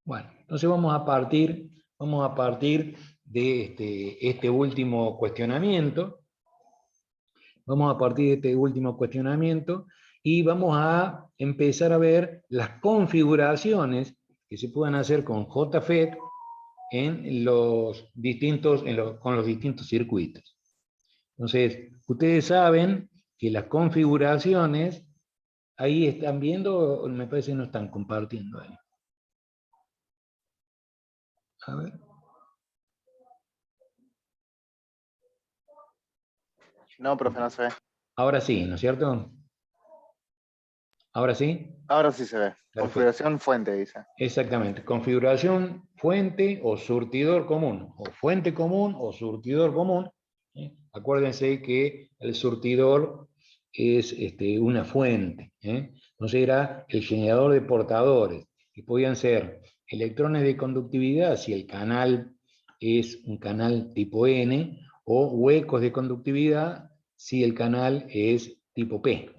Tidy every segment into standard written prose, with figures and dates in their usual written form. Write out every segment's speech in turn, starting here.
Bueno, entonces vamos a partir de este último cuestionamiento. Vamos a partir de este último cuestionamiento y vamos a empezar a ver las configuraciones que se pueden hacer con JFET con los distintos circuitos. Entonces, ustedes saben que las configuraciones, ahí están viendo, me parece que no están compartiendo ahí. A ver. No, profe, no se ve. Ahora sí, ¿no es cierto? ¿Ahora sí? Ahora sí se ve. Perfecto. Configuración fuente, dice. Exactamente. Configuración fuente o surtidor común. O fuente común o surtidor común. Acuérdense que el surtidor es una fuente. Entonces era el generador de portadores, que podían ser electrones de conductividad si el canal es un canal tipo N, o huecos de conductividad si el canal es tipo P.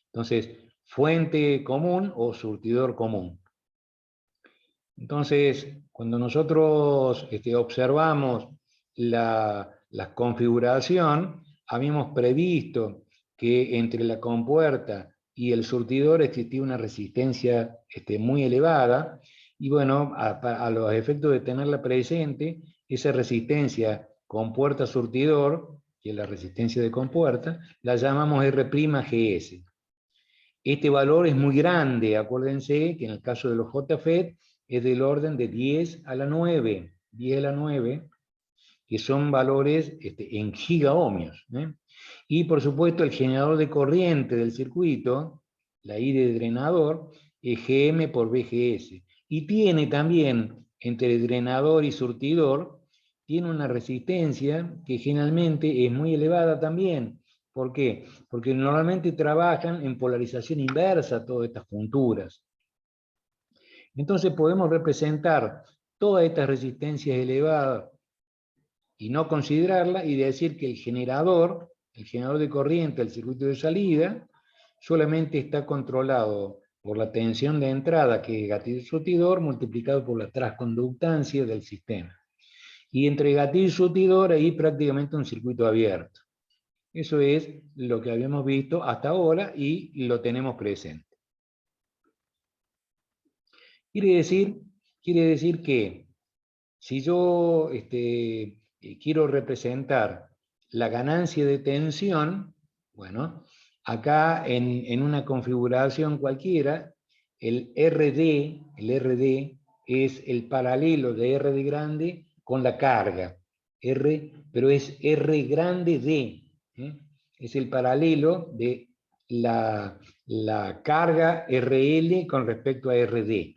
Entonces, fuente común o surtidor común. Entonces, cuando nosotros observamos la configuración, habíamos previsto que entre la compuerta y el surtidor existía una resistencia muy elevada, y bueno, a los efectos de tenerla presente, esa resistencia compuerta-surtidor, que es la resistencia de compuerta, la llamamos R'Gs. Este valor es muy grande, acuérdense que en el caso de los JFET es del orden de 10 a la 9, 10 a la 9, que son valores en gigaohmios. Y por supuesto el generador de corriente del circuito, la I de drenador, es Gm por Vgs. Y tiene también, entre drenador y surtidor, tiene una resistencia que generalmente es muy elevada también. ¿Por qué? Porque normalmente trabajan en polarización inversa todas estas junturas. Entonces podemos representar todas estas resistencias elevadas y no considerarla y decir que el generador de corriente del circuito de salida, solamente está controlado por la tensión de entrada, que es gatillo surtidor, multiplicado por la transconductancia del sistema. Y entre gatillo y surtidor hay prácticamente un circuito abierto. Eso es lo que habíamos visto hasta ahora y lo tenemos presente. Quiere decir que si yo quiero representar la ganancia de tensión, bueno, acá en una configuración cualquiera, el RD es el paralelo de R de grande con la carga, pero es R grande D, es el paralelo de la carga RL con respecto a RD.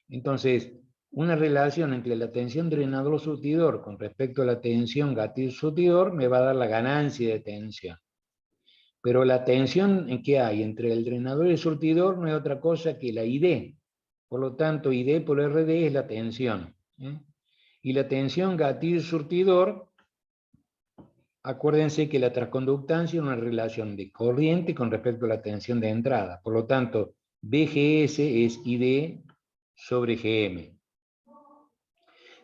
Entonces, una relación entre la tensión drenador-surtidor con respecto a la tensión gatillo-surtidor me va a dar la ganancia de tensión. Pero la tensión que hay entre el drenador y el surtidor no es otra cosa que la ID. Por lo tanto, ID por RD es la tensión. Y la tensión gatillo-surtidor, acuérdense que la transconductancia es una relación de corriente con respecto a la tensión de entrada. Por lo tanto, VGS es ID sobre GM.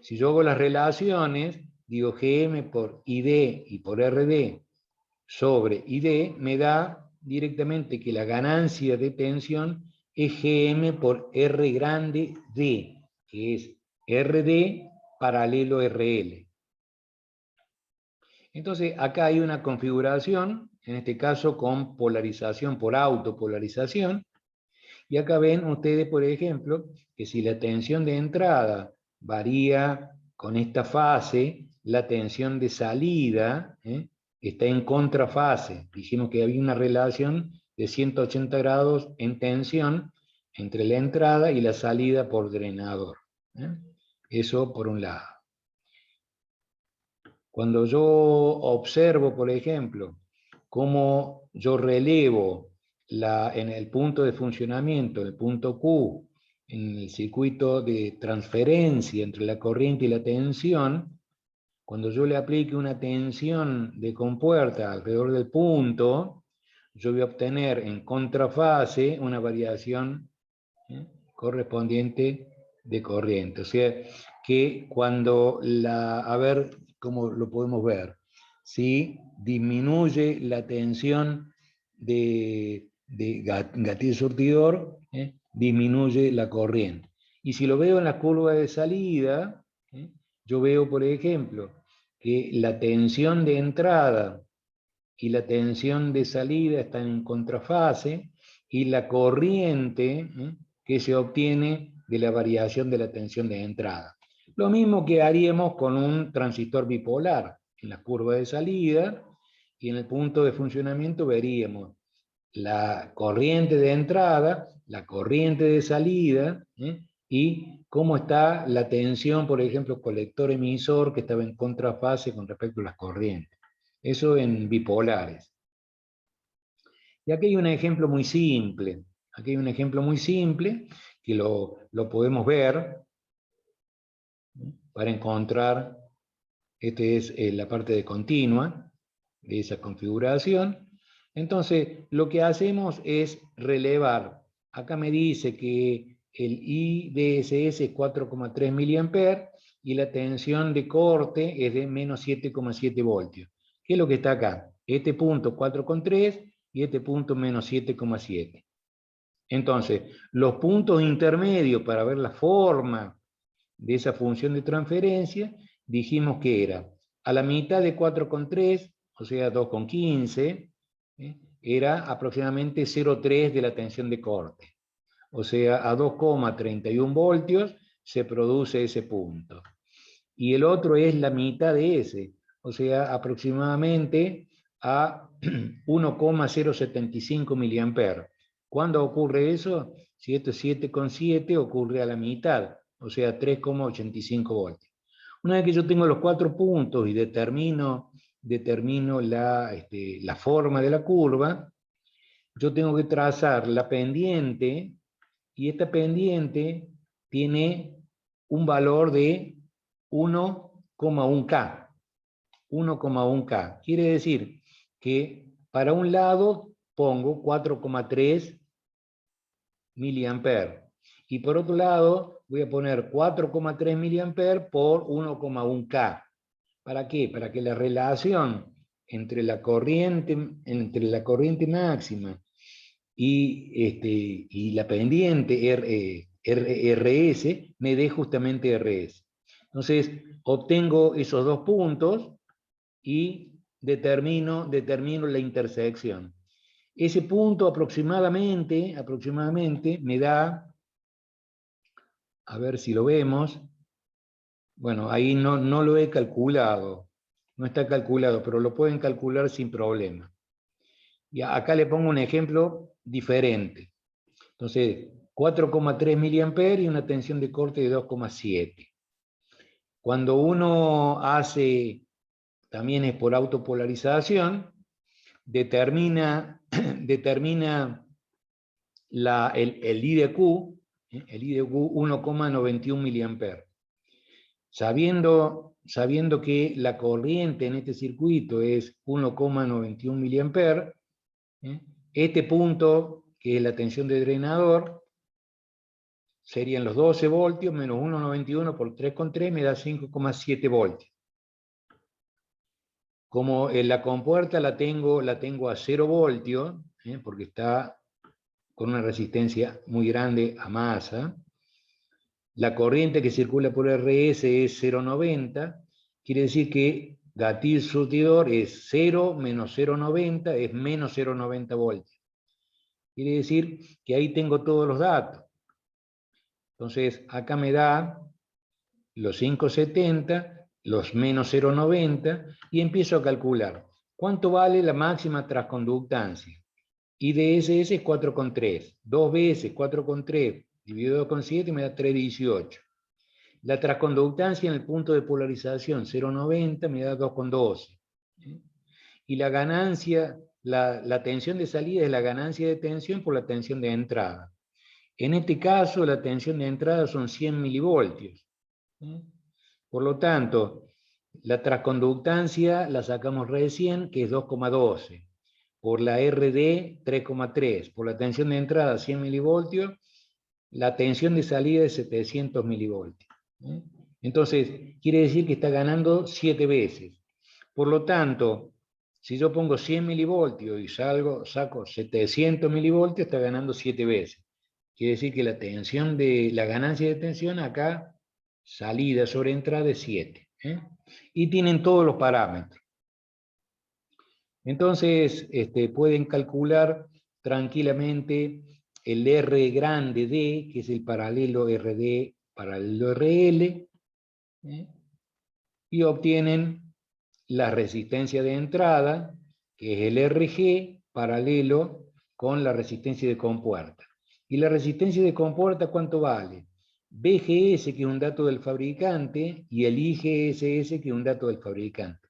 Si yo hago las relaciones, digo Gm por ID y por RD sobre ID, me da directamente que la ganancia de tensión es Gm por R grande D, que es RD paralelo RL. Entonces, acá hay una configuración, en este caso con polarización por autopolarización, y acá ven ustedes, por ejemplo, que si la tensión de entrada varía con esta fase, la tensión de salida está en contrafase. Dijimos que había una relación de 180 grados en tensión entre la entrada y la salida por drenador. Eso por un lado. Cuando yo observo, por ejemplo, cómo yo relevo en el punto de funcionamiento, el punto Q, en el circuito de transferencia entre la corriente y la tensión, cuando yo le aplique una tensión de compuerta alrededor del punto, yo voy a obtener en contrafase una variación correspondiente de corriente. O sea, que cuando a ver cómo lo podemos ver, si disminuye la tensión de gatillo surtidor, disminuye la corriente. Y si lo veo en la curva de salida, yo veo, por ejemplo, que la tensión de entrada y la tensión de salida están en contrafase, y la corriente que se obtiene de la variación de la tensión de entrada. Lo mismo que haríamos con un transistor bipolar. En la curva de salida y en el punto de funcionamiento veríamos la corriente de entrada, la corriente de salida, y cómo está la tensión, por ejemplo, colector-emisor, que estaba en contrafase con respecto a las corrientes. Eso en bipolares. Y aquí hay un ejemplo muy simple. Aquí hay un ejemplo muy simple que lo podemos ver para encontrar. Esta es la parte de continua de esa configuración. Entonces, lo que hacemos es relevar. Acá me dice que el IDSS es 4,3 mA y la tensión de corte es de menos 7,7 voltios. ¿Qué es lo que está acá? Este punto 4,3 y este punto menos 7,7. Entonces, los puntos intermedios para ver la forma de esa función de transferencia, dijimos que era a la mitad de 4,3, o sea 2,15, era aproximadamente 0,3 de la tensión de corte. O sea, a 2,31 voltios se produce ese punto. Y el otro es la mitad de ese, o sea, aproximadamente a 1,075 mA. ¿Cuándo ocurre eso? Si esto es 7,7, ocurre a la mitad, o sea, 3,85 voltios. Una vez que yo tengo los 4 puntos y determino la forma de la curva, yo tengo que trazar la pendiente, y esta pendiente tiene un valor de 1,1K. 1,1K. Quiere decir que para un lado pongo 4,3 mA. Y por otro lado voy a poner 4,3 mA por 1,1K. ¿Para qué? Para que la relación entre la corriente máxima y la pendiente RS me dé justamente RS. Entonces, obtengo esos dos puntos y determino la intersección. Ese punto aproximadamente me da, a ver si lo vemos, bueno, ahí no lo he calculado, no está calculado, pero lo pueden calcular sin problema. Y acá le pongo un ejemplo diferente. Entonces, 4,3 mA y una tensión de corte de 2,7. Cuando uno hace, también es por autopolarización, determina el IDQ, el IDQ 1,91 mA. Sabiendo que la corriente en este circuito es 1,91 mA, este punto, que es la tensión de drenador, serían los 12 voltios menos 1,91 por 3,3, me da 5,7 voltios. Como en la compuerta la tengo a 0 voltios, porque está con una resistencia muy grande a masa, la corriente que circula por RS es 0,90, quiere decir que gatillo surtidor es 0 menos 0,90, es menos 0,90 voltios. Quiere decir que ahí tengo todos los datos. Entonces, acá me da los 5,70, los menos 0,90, y empiezo a calcular. ¿Cuánto vale la máxima transconductancia? IDSS es 4,3. 2 veces 4,3 dividido 2,7 me da 3,18. La transconductancia en el punto de polarización 0,90 me da 2,12. Y la ganancia, la tensión de salida es la ganancia de tensión por la tensión de entrada. En este caso, la tensión de entrada son 100 milivoltios. Por lo tanto, la transconductancia la sacamos recién, que es 2,12. Por la RD, 3,3. Por la tensión de entrada, 100 milivoltios, la tensión de salida es 700 milivoltios. Entonces, quiere decir que está ganando 7 veces. Por lo tanto, si yo pongo 100 milivoltios y saco 700 milivoltios, está ganando 7 veces. Quiere decir que la ganancia de tensión acá, salida sobre entrada, es 7. Y tienen todos los parámetros. Entonces, pueden calcular tranquilamente el R grande D, que es el paralelo RD, paralelo RL, y obtienen la resistencia de entrada, que es el RG, paralelo con la resistencia de compuerta. ¿Y la resistencia de compuerta cuánto vale? BGS, que es un dato del fabricante, y el IGSS, que es un dato del fabricante.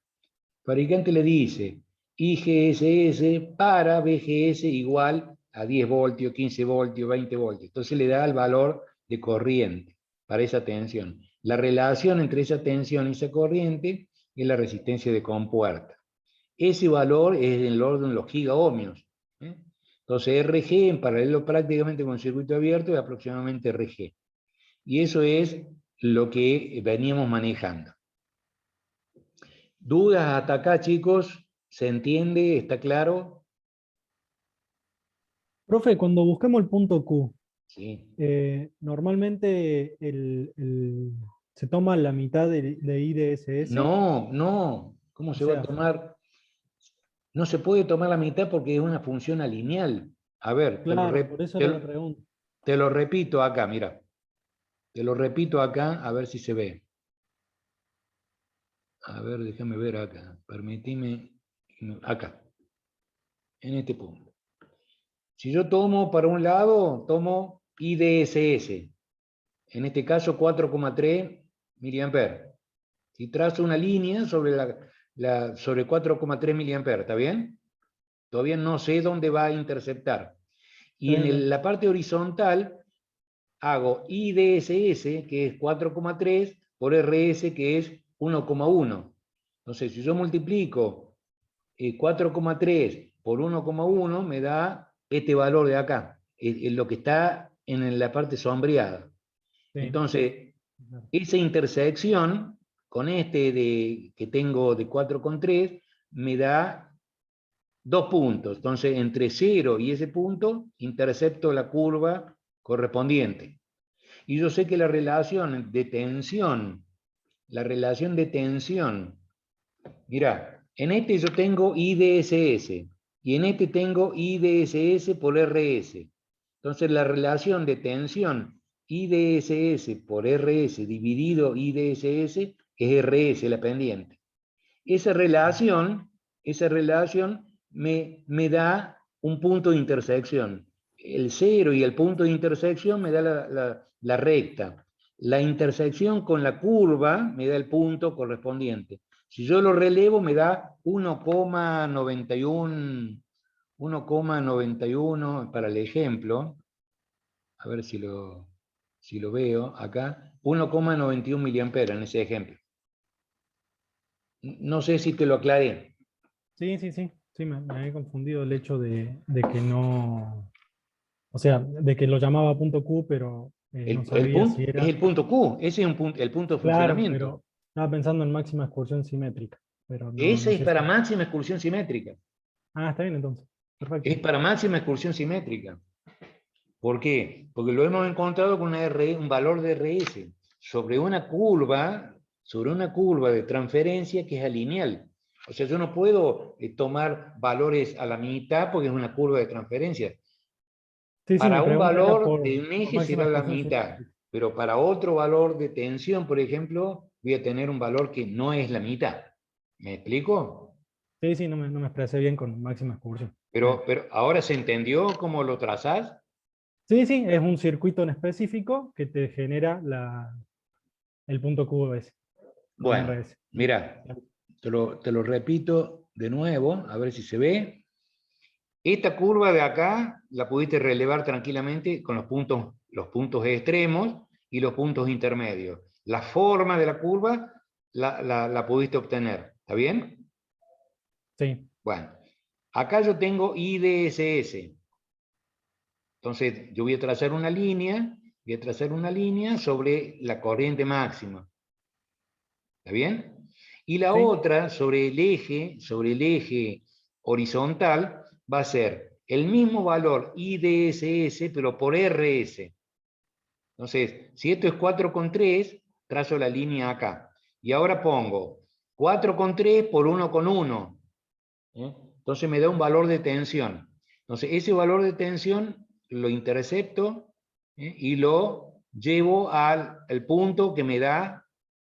El fabricante le dice IGSS para BGS igual a 10 voltios, 15 voltios, 20 voltios. Entonces le da el valor de corriente para esa tensión. La relación entre esa tensión y esa corriente es la resistencia de compuerta. Ese valor es en el orden de los gigaohmios. Entonces RG en paralelo prácticamente con el circuito abierto es aproximadamente RG. Y eso es lo que veníamos manejando. ¿Dudas hasta acá, chicos? ¿Se entiende? ¿Está claro? Profe, cuando buscamos el punto Q, Sí. normalmente se toma la mitad de IDSS. No, no. ¿Cómo O se va a sea, tomar? No se puede tomar la mitad porque es una función alineal. A ver, claro, por eso era la pregunta. te lo repito acá, mira. Te lo repito acá, a ver si se ve. A ver, déjame ver acá. Permitime. Acá. En este punto. Si yo tomo para un lado, tomo IDSS. En este caso 4,3 miliamperes. Si trazo una línea sobre, sobre 4,3 miliamperes, ¿está bien? Todavía no sé dónde va a interceptar. Y en la parte horizontal hago IDSS, que es 4,3, por RS, que es 1,1. Entonces, si yo multiplico 4,3 por 1,1, me da este valor de acá, lo que está en la parte sombreada. Sí. Entonces, esa intersección con que tengo de 4,3 me da 2 puntos. Entonces, entre 0 y ese punto, intercepto la curva correspondiente. Y yo sé que la relación de tensión, mira, en este yo tengo IDSS y en este tengo IDSS por RS. Entonces, la relación de tensión IDSS por RS dividido IDSS es RS, la pendiente. Esa relación me da un punto de intersección. El 0 y el punto de intersección me da la recta. La intersección con la curva me da el punto correspondiente. Si yo lo relevo me da 1,91 para el ejemplo. A ver si lo veo acá. 1,91 miliamperes en ese ejemplo. No sé si te lo aclaré. Sí, sí, sí. Sí, me he confundido el hecho de que no. O sea, de que lo llamaba punto Q, pero no sabía si Es era. el punto Q, ese es el punto de Claro, funcionamiento. pero estaba pensando en máxima excursión simétrica. Pero no Ese es sé para si. máxima excursión simétrica. Ah, está bien entonces. Perfecto. Es para máxima excursión simétrica. ¿Por qué? Porque lo hemos encontrado con un valor de RS sobre una curva de transferencia que es alineal. O sea, yo no puedo tomar valores a la mitad porque es una curva de transferencia. Sí, sí, mi Para un pregunta era valor de un por eje máxima será la excursión mitad, simétrica. pero para otro valor de tensión, por ejemplo, voy a tener un valor que no es la mitad. ¿Me explico? Sí, sí, no me expresé bien con máxima excursión. Pero ahora se entendió cómo lo trazás. Sí, sí, es un circuito en específico que te genera el punto QoS con Bueno, RS. mira, te lo repito de nuevo, a ver si se ve. Esta curva de acá la pudiste relevar tranquilamente con los puntos extremos y los puntos intermedios. La forma de la curva la pudiste obtener. ¿Está bien? Sí, Bueno, acá yo tengo IDSS. Entonces, yo voy a trazar una línea voy a trazar una línea sobre la corriente máxima. ¿Está bien? Y la Sí. otra sobre el eje horizontal, va a ser el mismo valor IDSS, pero por RS. Entonces, si esto es 4,3, trazo la línea acá. Y ahora pongo 4,3 por 1,1. Entonces me da un valor de tensión. Entonces, ese valor de tensión lo intercepto y lo llevo al punto que me da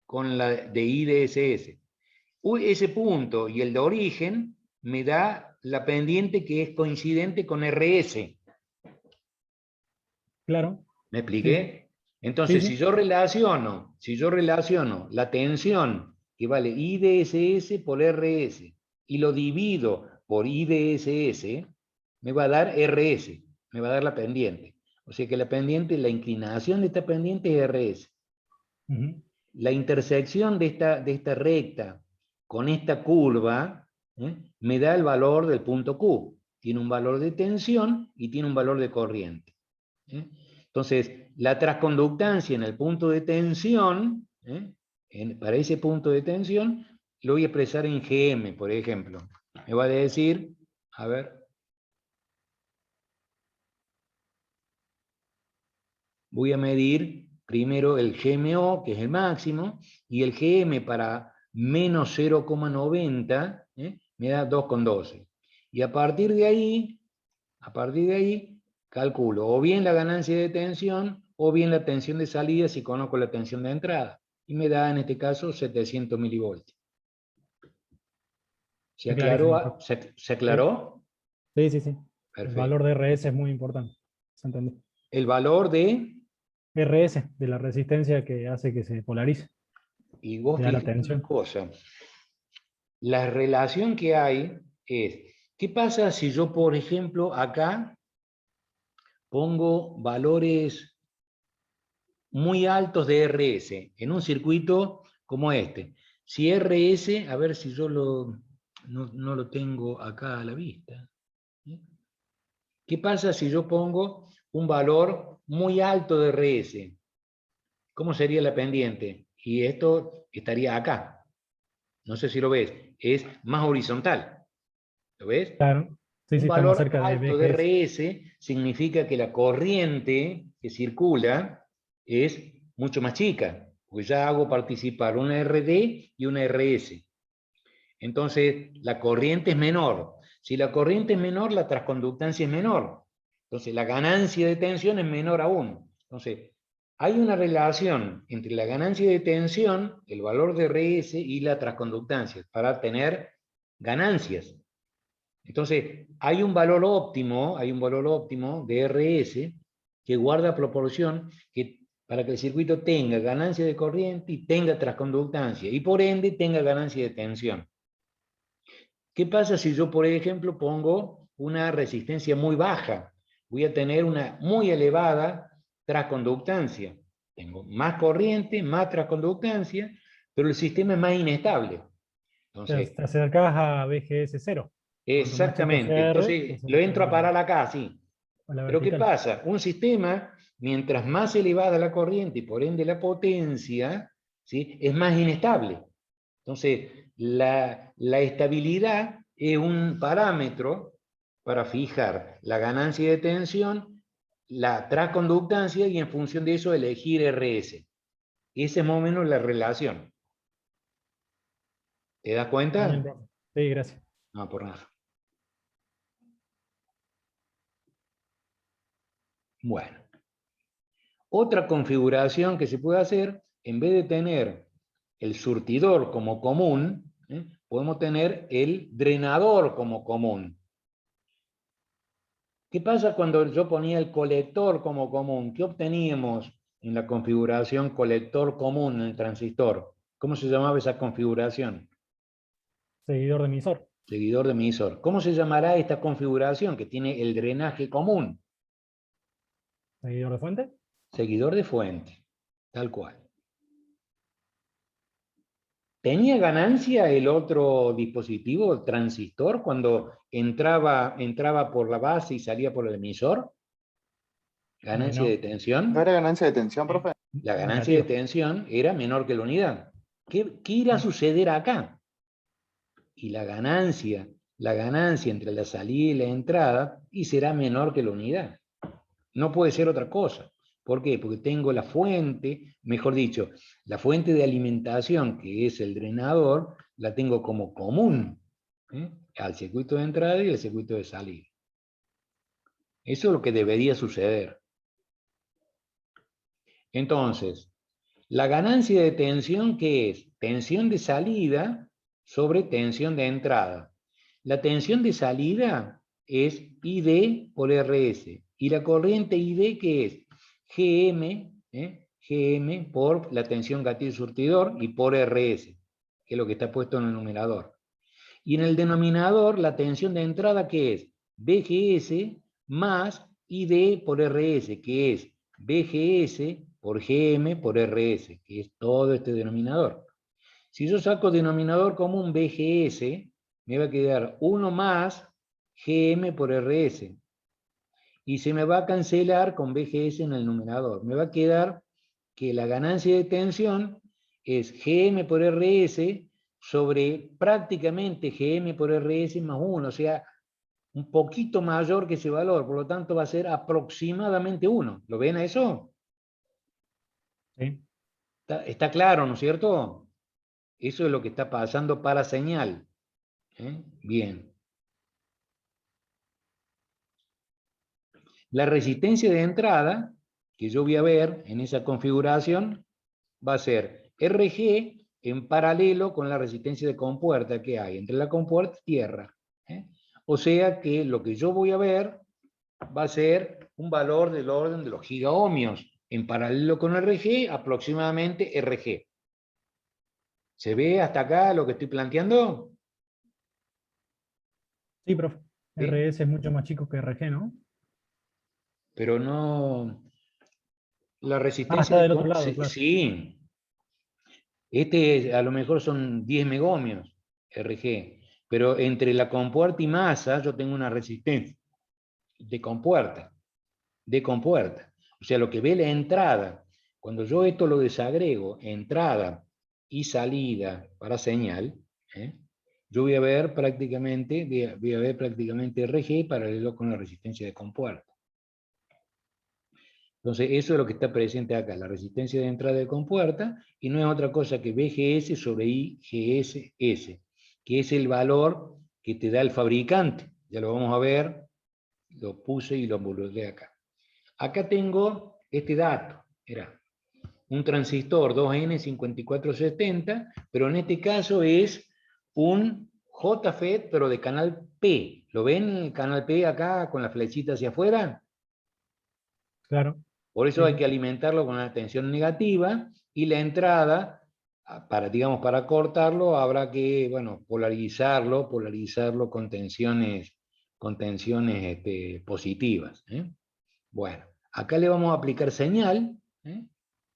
con la de IDSS. Ese punto y el de origen me da la pendiente que es coincidente con RS. Claro. ¿Me expliqué? Sí. Entonces, Sí, si yo relaciono la tensión que vale IDSS por RS y lo divido por IDSS, me va a dar RS, me va a dar la pendiente. O sea que la pendiente, la inclinación de esta pendiente es RS. La intersección de esta recta con esta curva me da el valor del punto Q. Tiene un valor de tensión y tiene un valor de corriente. Entonces, la transconductancia en el punto de tensión, para ese punto de tensión, lo voy a expresar en GM, por ejemplo. Me va a decir, a ver, voy a medir primero el GMO, que es el máximo, y el GM para menos 0,90 me da 2,12. Y a partir de ahí, calculo o bien la ganancia de tensión o bien la tensión de salida si conozco la tensión de entrada. Y me da en este caso 700 milivoltios. ¿Se aclaró? ¿Se aclaró? Sí, sí, sí. El Perfecto. valor de RS es muy importante. ¿Se entendió? El valor de... RS, de la resistencia que hace que se polarice. Y vos Le da la fíjate una tensión. cosa. La relación que hay es, ¿qué pasa si yo, por ejemplo, acá pongo valores muy altos de RS en un circuito como este? Si RS, a ver si yo no lo tengo acá a la vista. ¿Qué pasa si yo pongo un valor muy alto de RS? ¿Cómo sería la pendiente? Y esto estaría acá. No sé si lo ves. Es más horizontal. ¿Lo ves? Claro. Sí, Un sí, está más valor cerca de alto de BGS. RS significa que la corriente que circula es mucho más chica, porque ya hago participar una RD y una RS. Entonces, la corriente es menor. Si la corriente es menor, la transconductancia es menor. Entonces, la ganancia de tensión es menor aún. Entonces, hay una relación entre la ganancia de tensión, el valor de RS y la transconductancia, para tener ganancias. Entonces, hay un valor óptimo de RS que guarda proporción para que el circuito tenga ganancia de corriente y tenga transconductancia, y por ende tenga ganancia de tensión. ¿Qué pasa si yo, por ejemplo, pongo una resistencia muy baja? Voy a tener una muy elevada transconductancia. Tengo más corriente, más transconductancia, pero el sistema es más inestable. Entonces, Te acercas a BGS 0. Cuanto más chico exactamente. sea R, te Entonces, lo acercas entro a parar acá, sí. a la Pero ¿qué vertical. pasa? Un sistema, mientras más elevada la corriente y por ende la potencia, ¿sí?, es más inestable. Entonces, la estabilidad es un parámetro para fijar la ganancia de tensión, la transconductancia y en función de eso elegir RS. Esa es más o menos la relación. ¿Te das Bien, cuenta? profe. Sí, gracias. No, por nada. Bueno. Otra configuración que se puede hacer, en vez de tener el surtidor como común, podemos tener el drenador como común. ¿Qué pasa cuando yo ponía el colector como común? ¿Qué obteníamos en la configuración colector común en el transistor? ¿Cómo se llamaba esa configuración? Seguidor de emisor. Seguidor de emisor. ¿Cómo se llamará esta configuración que tiene el drenaje común? Seguidor de fuente. Seguidor de fuente, tal cual. ¿Tenía ganancia el otro dispositivo, el transistor, cuando entraba por la base y salía por el emisor? Ganancia No. de tensión. ¿No era ganancia de tensión, profe? La ganancia de Negativo. tensión era menor que la unidad. ¿Qué irá a suceder acá? Y la ganancia entre la salida y la entrada, y será menor que la unidad. No puede ser otra cosa. ¿Por qué? Porque tengo la fuente, mejor dicho, la fuente de alimentación, que es el drenador, la tengo como común, ¿eh? Al circuito de entrada y al circuito de salida. Eso es lo que debería suceder. Entonces, la ganancia de tensión, ¿qué es? Tensión de salida sobre tensión de entrada. La tensión de salida es ID por RS. Y la corriente ID, ¿qué es? GM, GM por la tensión gatillo-surtidor y por RS, que es lo que está puesto en el numerador. Y en el denominador, la tensión de entrada, ¿qué es? BGS más ID por RS, que es BGS por GM por RS, que es todo este denominador. Si yo saco denominador común BGS, me va a quedar 1 más GM por RS. Y se me va a cancelar con BGS en el numerador. Me va a quedar que la ganancia de tensión es GM por RS sobre prácticamente GM por RS más 1, o sea, un poquito mayor que ese valor, por lo tanto va a ser aproximadamente 1. ¿Lo ven a eso? Sí. Está claro, ¿no es cierto? Eso es lo que está pasando para señal. Bien. La resistencia de entrada, que yo voy a ver en esa configuración, va a ser RG en paralelo con la resistencia de compuerta que hay entre la compuerta y tierra. O sea que lo que yo voy a ver va a ser un valor del orden de los gigaohmios en paralelo con RG, aproximadamente RG. ¿Se ve hasta acá lo que estoy planteando? Sí, profe. ¿Sí? RS es mucho más chico que RG, ¿no? Pero no... La Ah, resistencia está de... del otro lado, Sí, claro. sí. A lo mejor son 10 megohmios, RG. Pero entre la compuerta y masa yo tengo una resistencia de compuerta. O sea, lo que ve la entrada, cuando yo esto lo desagrego, entrada y salida para señal, yo voy a ver prácticamente RG paralelo con la resistencia de compuerta. Entonces, eso es lo que está presente acá, la resistencia de entrada de compuerta, y no es otra cosa que BGS sobre IGSS, que es el valor que te da el fabricante. Ya lo vamos a ver, lo puse y lo volveré acá. Acá tengo este dato, era un transistor 2N5470, pero en este caso es un JFET, pero de canal P. ¿Lo ven el canal P acá con la flechita hacia afuera? Claro. Por eso Sí, hay sí. que alimentarlo con una tensión negativa y la entrada, para cortarlo, habrá que, bueno, polarizarlo con tensiones positivas. Bueno, acá le vamos a aplicar señal,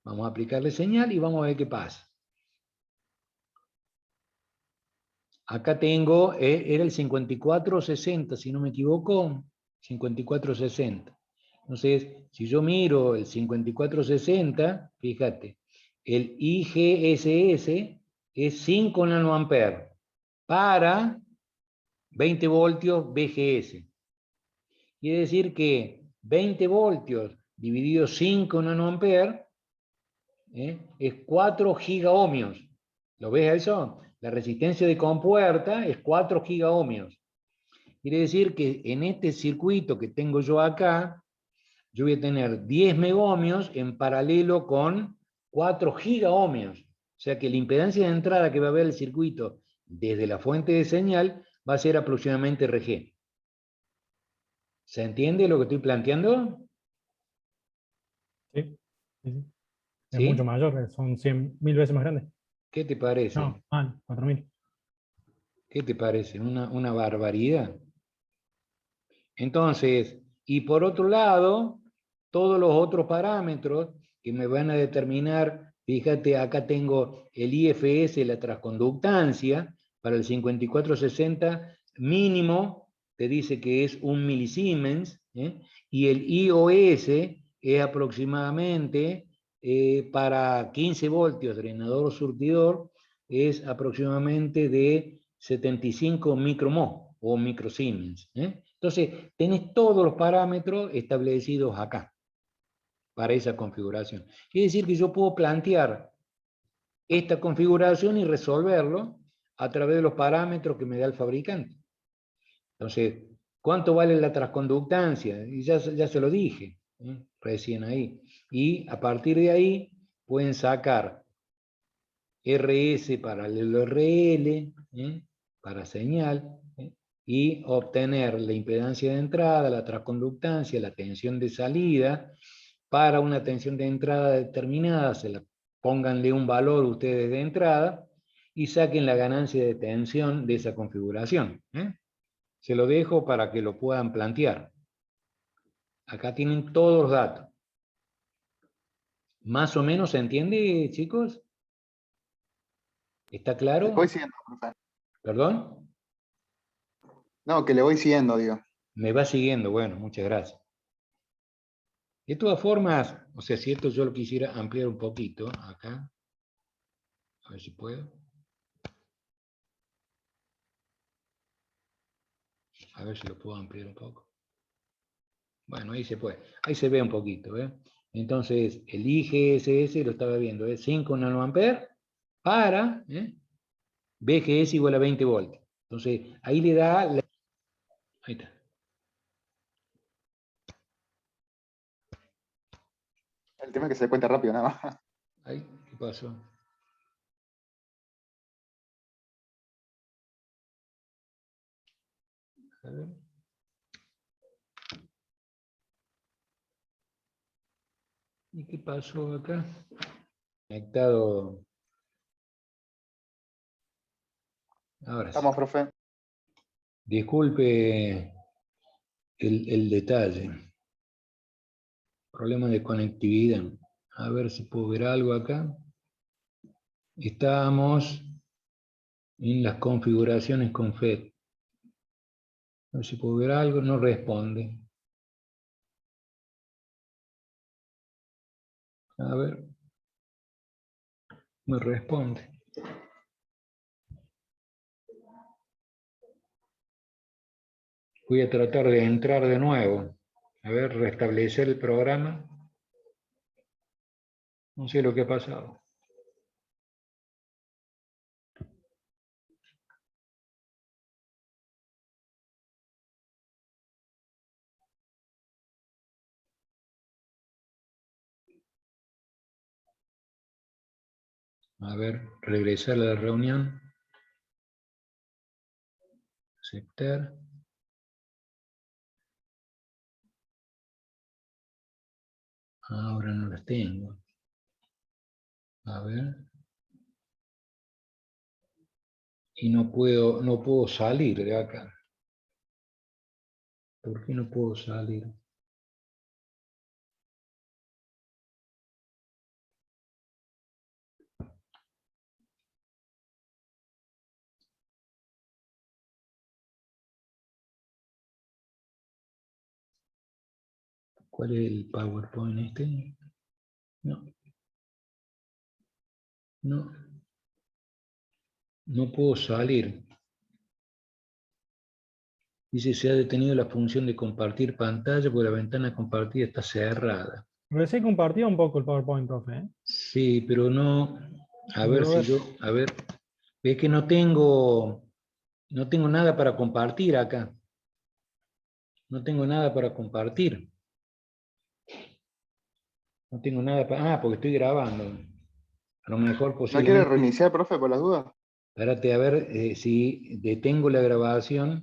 vamos a aplicarle señal y vamos a ver qué pasa. Acá tengo, era el 5460, si no me equivoco, 5460. Entonces, si yo miro el 5460, fíjate, el IGSS es 5 nanoamperes para 20 voltios BGS. Quiere decir que 20 voltios dividido 5 nanoamperes es 4 gigaohmios. ¿Lo ves eso? La resistencia de compuerta es 4 gigaohmios. Quiere decir que en este circuito que tengo yo acá, yo voy a tener 10 megohmios en paralelo con 4 gigaohmios. O sea que la impedancia de entrada que va a haber el circuito desde la fuente de señal va a ser aproximadamente RG. ¿Se entiende lo que estoy planteando? Sí, sí, sí. Es mucho ¿Sí? mayor, son 100.000 veces más grande. ¿Qué te parece? No, mal, 4.000. ¿Qué te parece? Una barbaridad. Entonces, y por otro lado, todos los otros parámetros que me van a determinar, fíjate, acá tengo el IFS, la transconductancia, para el 5460 mínimo, te dice que es 1 milisiemens, y el IOS es aproximadamente para 15 voltios drenador surtidor, es aproximadamente de 75 micromho o microsiemens. Entonces, tenés todos los parámetros establecidos acá para esa configuración. Quiere decir que yo puedo plantear esta configuración y resolverlo a través de los parámetros que me da el fabricante. Entonces, ¿cuánto vale la transconductancia? Y ya se lo dije recién ahí. Y a partir de ahí pueden sacar RS paralelo RL para señal y obtener la impedancia de entrada, la transconductancia, la tensión de salida. Para una tensión de entrada determinada, pónganle un valor ustedes de entrada y saquen la ganancia de tensión de esa configuración. Se lo dejo para que lo puedan plantear. Acá tienen todos los datos. ¿Más o menos se entiende, chicos? ¿Está claro? Le voy siguiendo, profe. ¿Perdón? No, que le voy siguiendo, digo. Me va siguiendo, bueno, muchas gracias. De todas formas, o sea, si esto yo lo quisiera ampliar un poquito, acá, a ver si puedo. A ver si lo puedo ampliar un poco. Bueno, ahí se puede. Ahí se ve un poquito, Entonces, el IGSS lo estaba viendo, es 5 nanoamperes para BGS igual a 20 voltios. Entonces, ahí le da... Ahí está. El tema es que se cuenta rápido, nada más. Ahí, ¿qué pasó? A ver. ¿Y qué pasó acá? Conectado. Ahora sí. Estamos, profe. Disculpe el detalle. Problema de conectividad. A ver si puedo ver algo acá. Estamos en las configuraciones con FET. A ver si puedo ver algo. No responde. A ver. Me responde. Voy a tratar de entrar de nuevo. A ver, restablecer el programa. No sé lo que ha pasado. A ver, regresar a la reunión. Aceptar. Ahora no las tengo. A ver. Y no puedo salir de acá. ¿Por qué no puedo salir? ¿Cuál es el PowerPoint este? No. No. No puedo salir. Dice, se ha detenido la función de compartir pantalla porque la ventana compartida está cerrada. Recién compartía un poco el PowerPoint, profe. Sí, pero no... A ver Pero si yo... A ver. Es que no tengo nada para compartir acá. No tengo nada para compartir. No tengo nada para... Ah, porque estoy grabando. A lo mejor ¿No posiblemente... quiere reiniciar, profe, por las dudas? Espérate a ver si detengo la grabación.